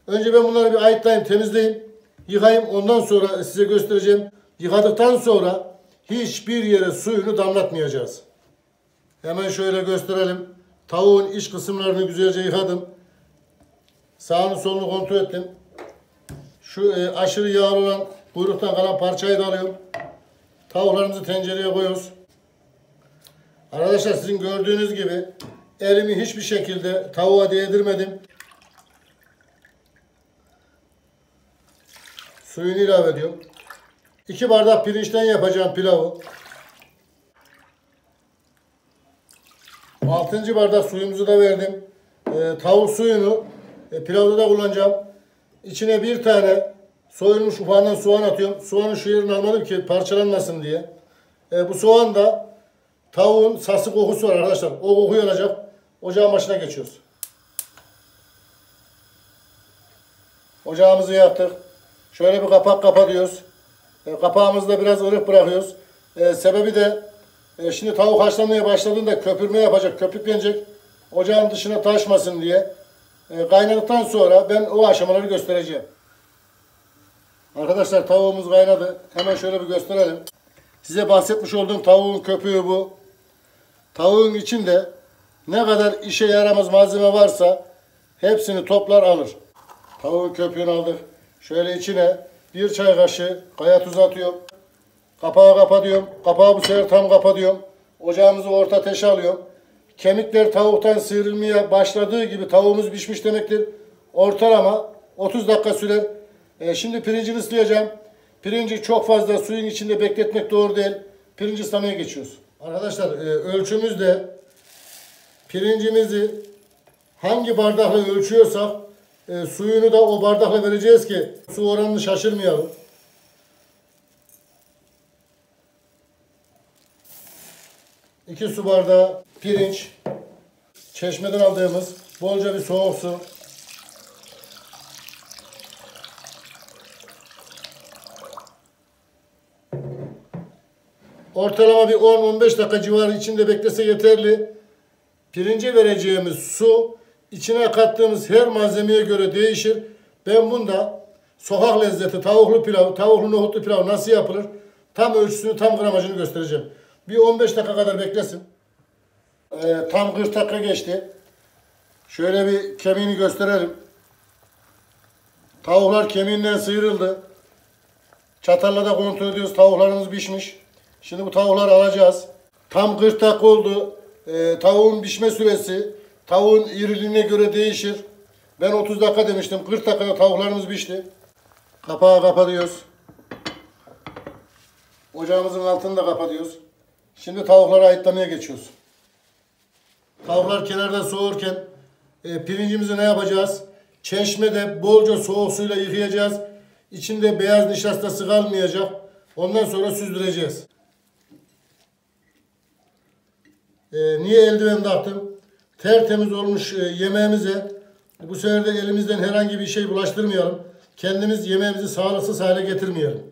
Önce ben bunları bir ayıtlayayım, temizleyeyim, yıkayayım. Ondan sonra size göstereceğim. Yıkadıktan sonra hiçbir yere suyunu damlatmayacağız. Hemen şöyle gösterelim. Tavuğun iç kısımlarını güzelce yıkadım. Sağını solunu kontrol ettim. Şu aşırı yağlı olan kuyruktan kalan parçayı da alıyorum. Tavuklarımızı tencereye koyuyoruz. Arkadaşlar sizin gördüğünüz gibi elimi hiçbir şekilde tavuğa değdirmedim. Suyunu ilave ediyorum. 2 bardak pirinçten yapacağım pilavı. 6. bardak suyumuzu da verdim. Tavuk suyunu pilavda da kullanacağım. İçine bir tane soyulmuş ufağından soğan atıyorum. Soğanı şu yerine almadım ki parçalanmasın diye. Bu soğan da tavuğun sası kokusu var arkadaşlar. O kokuyu alacak. Ocağın başına geçiyoruz. Ocağımızı yaktık. Şöyle bir kapak kapatıyoruz. Kapağımızı da biraz ılık bırakıyoruz. Sebebi de şimdi tavuk haşlanmaya başladığında köpürme yapacak, köpüklenecek. Ocağın dışına taşmasın diye. Kaynadıktan sonra ben o aşamaları göstereceğim. Arkadaşlar tavuğumuz kaynadı. Hemen şöyle bir gösterelim. Size bahsetmiş olduğum tavuğun köpüğü bu. Tavuğun içinde ne kadar işe yaramaz malzeme varsa hepsini toplar alır. Tavuğun köpüğünü aldık. Şöyle içine bir çay kaşığı kaya tuzu atıyorum. Kapağı kapatıyorum. Kapağı bu sefer tam kapatıyorum. Ocağımızı orta ateşe alıyorum. Kemikler tavuktan sıyrılmaya başladığı gibi tavuğumuz pişmiş demektir. Ortalama 30 dakika sürer. Şimdi pirincini ıslayacağım. Pirinci çok fazla suyun içinde bekletmek doğru değil. Pirinci ıslamaya geçiyoruz. Arkadaşlar ölçümüzde pirincimizi hangi bardakla ölçüyorsak suyunu da o bardakla vereceğiz ki su oranını şaşırmayalım. İki su bardağı pirinç, çeşmeden aldığımız bolca bir soğuk su. Ortalama bir 10-15 dakika civarı içinde beklese yeterli. Pirince vereceğimiz su içine kattığımız her malzemeye göre değişir. Ben bunda sokak lezzeti tavuklu pilav, tavuklu nohutlu pilav nasıl yapılır? Tam ölçüsünü, tam gramajını göstereceğim. Bir 15 dakika kadar beklesin. Tam 40 dakika geçti. Şöyle bir kemiğini gösterelim. Tavuklar kemiğinden sıyrıldı. Çatalla da kontrol ediyoruz. Tavuklarımız pişmiş. Şimdi bu tavukları alacağız. Tam 40 dakika oldu. Tavuğun pişme süresi tavuğun iriliğine göre değişir. Ben 30 dakika demiştim. 40 dakikada tavuklarımız pişti. Kapağı kapatıyoruz. Ocağımızın altını da kapatıyoruz. Şimdi tavukları ayıtlamaya geçiyoruz. Tavuklar kenarda soğurken pirincimizi ne yapacağız? Çeşmede bolca soğuk suyla yıkayacağız. İçinde beyaz nişastası kalmayacak. Ondan sonra süzdüreceğiz. Niye eldiven taktım? Tertemiz olmuş yemeğimize bu sefer de elimizden herhangi bir şey bulaştırmayalım. Kendimiz yemeğimizi sağlıksız hale getirmeyelim.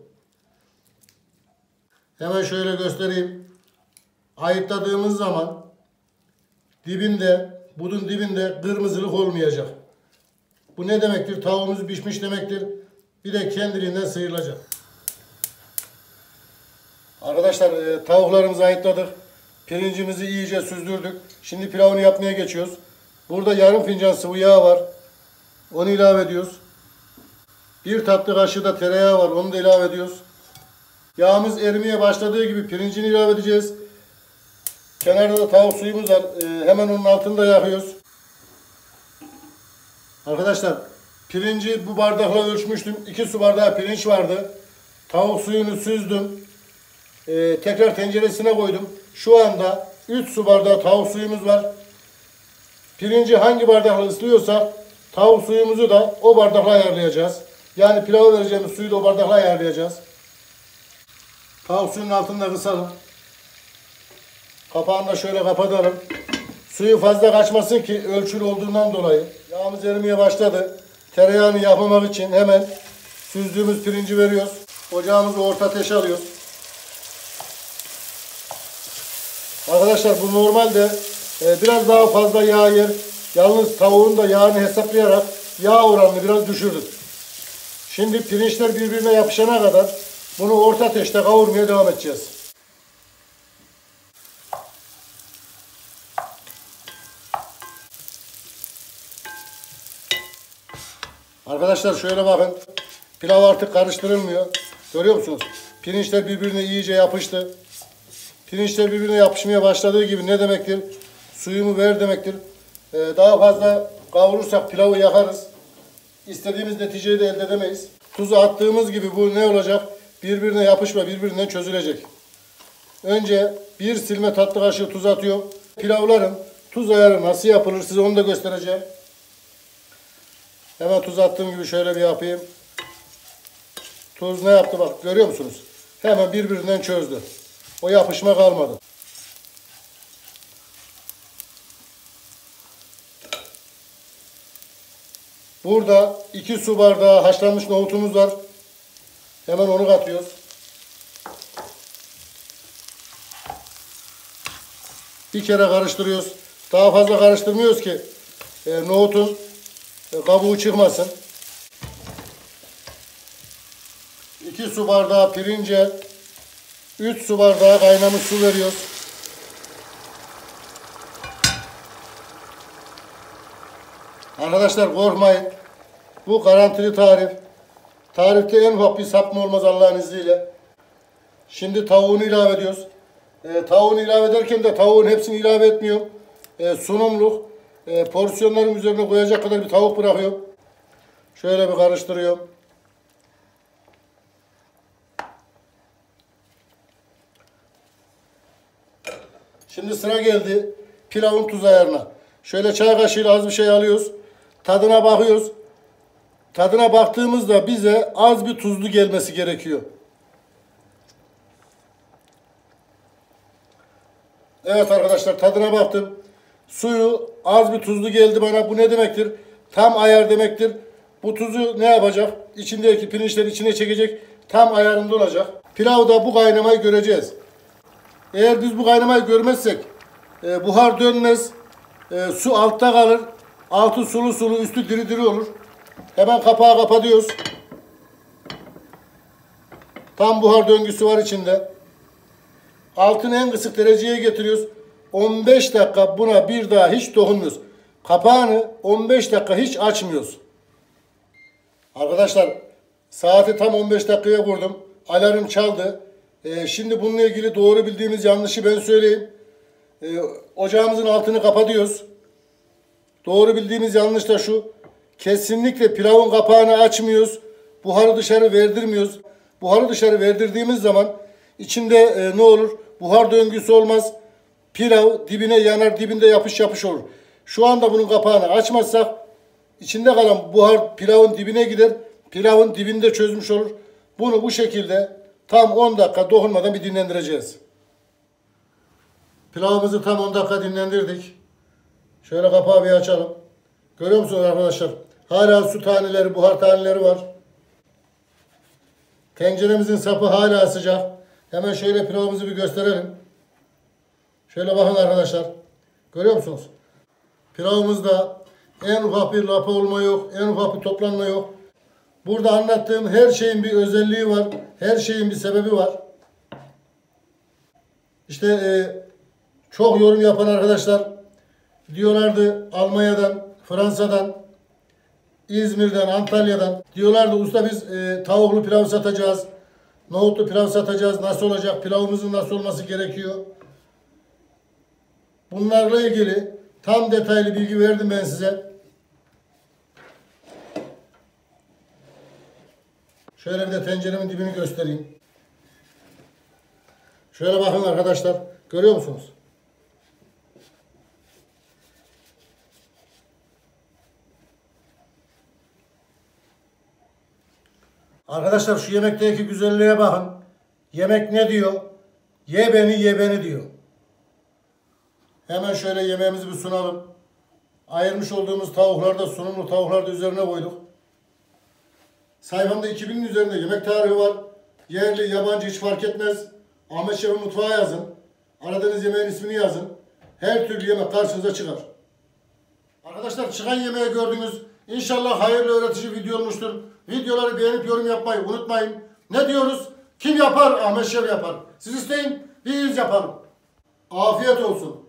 Hemen şöyle göstereyim. Ayıtladığımız zaman dibinde, budun dibinde kırmızılık olmayacak. Bu ne demektir? Tavuğumuz pişmiş demektir. Bir de kendiliğinden sıyrılacak. Arkadaşlar tavuklarımızı ayıtladık. Pirincimizi iyice süzdürdük. Şimdi pilavını yapmaya geçiyoruz. Burada yarım fincan sıvı yağ var. Onu ilave ediyoruz. Bir tatlı kaşığı da tereyağı var. Onu da ilave ediyoruz. Yağımız erimeye başladığı gibi pirincini ilave edeceğiz. Kenarda da tavuk suyumuz var. Hemen onun altını da yakıyoruz. Arkadaşlar pirinci bu bardakla ölçmüştüm. 2 su bardağı pirinç vardı. Tavuk suyunu süzdüm. Tekrar tenceresine koydum. Şu anda 3 su bardağı tavuk suyumuz var. Pirinci hangi bardakla ıslıyorsak tavuk suyumuzu da o bardakla ayarlayacağız. Yani pilava vereceğimiz suyu da o bardakla ayarlayacağız. Tavuk suyunun altını da kısalım. Kapağını da şöyle kapatalım. Suyu fazla kaçmasın ki ölçülü olduğundan dolayı. Yağımız erimeye başladı. Tereyağını yapmamak için hemen süzdüğümüz pirinci veriyoruz. Ocağımızı orta ateşe alıyoruz. Arkadaşlar bu normalde biraz daha fazla yağ yer. Yalnız tavuğun da yağını hesaplayarak yağ oranını biraz düşürdük. Şimdi pirinçler birbirine yapışana kadar bunu orta ateşte kavurmaya devam edeceğiz. Arkadaşlar şöyle bakın. Pilav artık karıştırılmıyor. Görüyor musunuz? Pirinçler birbirine iyice yapıştı. Pirinçler birbirine yapışmaya başladığı gibi ne demektir? Suyumu ver demektir. Daha fazla kavurursak pilavı yakarız. İstediğimiz neticeyi de elde edemeyiz. Tuzu attığımız gibi bu ne olacak? Birbirine yapışma, birbirinden çözülecek. Önce bir silme tatlı kaşığı tuz atıyorum. Pilavların tuz ayarı nasıl yapılır size onu da göstereceğim. Hemen tuz attığım gibi şöyle bir yapayım. Tuz ne yaptı bak görüyor musunuz? Hemen birbirinden çözdü. O yapışma kalmadı. Burada 2 su bardağı haşlanmış nohutumuz var. Hemen onu katıyoruz. Bir kere karıştırıyoruz. Daha fazla karıştırmıyoruz ki nohutun kabuğu çıkmasın. 2 su bardağı pirince 3 su bardağı kaynamış su veriyoruz. Arkadaşlar korkmayın. Bu garantili tarif. Tarifte en ufak bir sapma olmaz Allah'ın izniyle. Şimdi tavuğunu ilave ediyoruz. Tavuğunu ilave ederken de tavuğun hepsini ilave etmiyorum. Sunumluk porsiyonların üzerine koyacak kadar bir tavuk bırakıyorum. Şöyle bir karıştırıyorum. Şimdi sıra geldi pilavın tuz ayarına. Şöyle çay kaşığıyla az bir şey alıyoruz. Tadına bakıyoruz. Tadına baktığımızda bize az bir tuzlu gelmesi gerekiyor. Evet arkadaşlar tadına baktım. Suyu az bir tuzlu geldi bana. Bu ne demektir? Tam ayar demektir. Bu tuzu ne yapacak? İçindeki pirinçleri içine çekecek. Tam ayarında olacak. Pilavda bu kaynamayı göreceğiz. Eğer biz bu kaynamayı görmezsek buhar dönmez. Su altta kalır. Altı sulu sulu, üstü diri diri olur. Hemen kapağı kapatıyoruz. Tam buhar döngüsü var içinde. Altını en kısık dereceye getiriyoruz. 15 dakika buna bir daha hiç dokunmuyoruz. Kapağını 15 dakika hiç açmıyoruz. Arkadaşlar saati tam 15 dakikaya vurdum. Alarm çaldı. Şimdi bununla ilgili doğru bildiğimiz yanlışı ben söyleyeyim. Ocağımızın altını kapatıyoruz. Doğru bildiğimiz yanlış da şu. Kesinlikle pilavın kapağını açmıyoruz. Buharı dışarı verdirmiyoruz. Buharı dışarı verdirdiğimiz zaman içinde ne olur? Buhar döngüsü olmaz. Pilav dibine yanar, dibinde yapış yapış olur. Şu anda bunun kapağını açmazsak içinde kalan buhar pilavın dibine gider. Pilavın dibinde çözmüş olur. Bunu bu şekilde tam 10 dakika dokunmadan bir dinlendireceğiz. Pilavımızı tam 10 dakika dinlendirdik. Şöyle kapağı bir açalım. Görüyor musunuz arkadaşlar? Hala su taneleri, buhar taneleri var. Tenceremizin sapı hala sıcak. Hemen şöyle pilavımızı bir gösterelim. Şöyle bakın arkadaşlar. Görüyor musunuz? Pilavımızda en ufak bir lapa olma yok. En ufak bir toplanma yok. Burada anlattığım her şeyin bir özelliği var. Her şeyin bir sebebi var. İşte çok yorum yapan arkadaşlar diyorlardı Almanya'dan, Fransa'dan, İzmir'den, Antalya'dan. Diyorlardı usta biz tavuklu pilav satacağız. Nohutlu pilav satacağız. Nasıl olacak? Pilavımızın nasıl olması gerekiyor? Bunlarla ilgili tam detaylı bilgi verdim ben size. Şöyle bir de tenceremin dibini göstereyim. Şöyle bakın arkadaşlar. Görüyor musunuz? Arkadaşlar şu yemekteki güzelliğe bakın. Yemek ne diyor? Ye beni, ye beni diyor. Hemen şöyle yemeğimizi bir sunalım. Ayırmış olduğumuz tavukları da sunumlu tavukları da üzerine koyduk. Sayfamda 2000'in üzerinde yemek tarifi var. Yerli, yabancı hiç fark etmez. Ahmet Şef'in mutfağı yazın. Aradığınız yemeğin ismini yazın. Her türlü yemek karşınıza çıkar. Arkadaşlar çıkan yemeği gördünüz. İnşallah hayırlı öğretici video olmuştur. Videoları beğenip yorum yapmayı unutmayın. Ne diyoruz? Kim yapar? Ahmet Şef yapar. Siz isteyin, biz yapalım. Afiyet olsun.